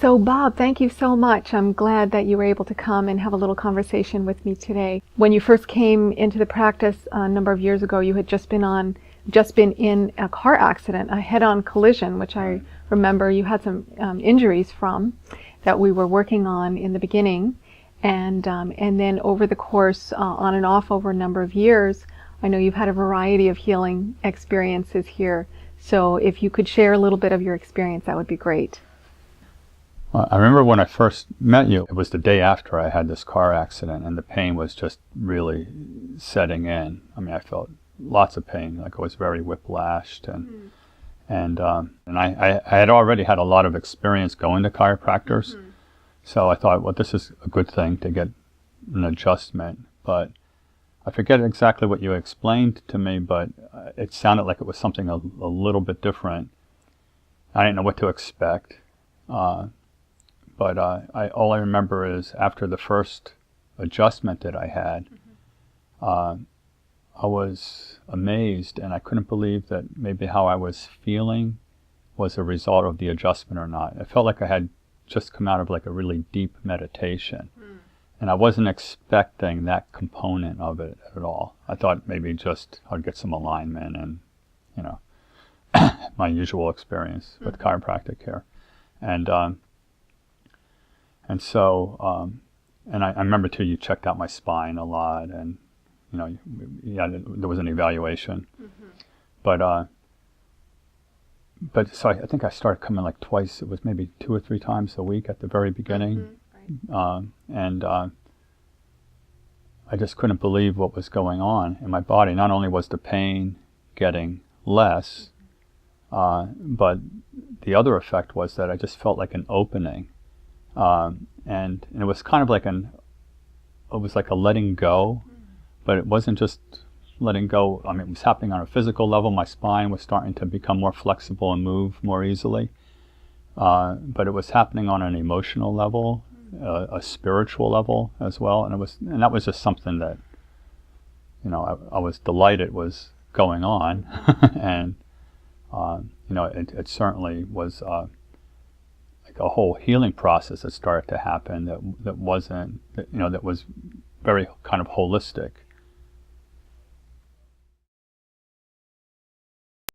So Bob, thank you so much. I'm glad that you were able to come and have a little conversation with me today. When you first came into the practice a number of years ago, you had just been in a car accident, a head-on collision, which I remember you had some injuries from that we were working on in the beginning. And then over the course, on and off over a number of years, I know you've had a variety of healing experiences here. So if you could share a little bit of your experience, that would be great. Well, I remember when I first met you, it was the day after I had this car accident, and the pain was just really setting in. I mean, I felt lots of pain, like I was very whiplashed, and I had already had a lot of experience going to chiropractors, so I thought, well, this is a good thing to get an adjustment. But I forget exactly what you explained to me, but it sounded like it was something a little bit different. I didn't know what to expect. But all I remember is after the first adjustment that I had, I was amazed, and I couldn't believe that maybe how I was feeling was a result of the adjustment or not. It felt like I had just come out of like a really deep meditation, and I wasn't expecting that component of it at all. I thought maybe just I'd get some alignment and, you know, my usual experience with chiropractic care. And so, and I remember too, you checked out my spine a lot, and, you know, there was an evaluation. But so I think I started coming like twice. It was maybe 2 or 3 times a week at the very beginning. And I just couldn't believe what was going on in my body. Not only was the pain getting less, but the other effect was that I just felt like an opening. And it was kind of like it was like a letting go, but it wasn't just letting go. I mean, it was happening on a physical level. My spine was starting to become more flexible and move more easily. But it was happening on an emotional level, a spiritual level as well. And that was just something that, you know, I was delighted was going on. And, you know, it certainly was, a whole healing process that started to happen that was very kind of holistic.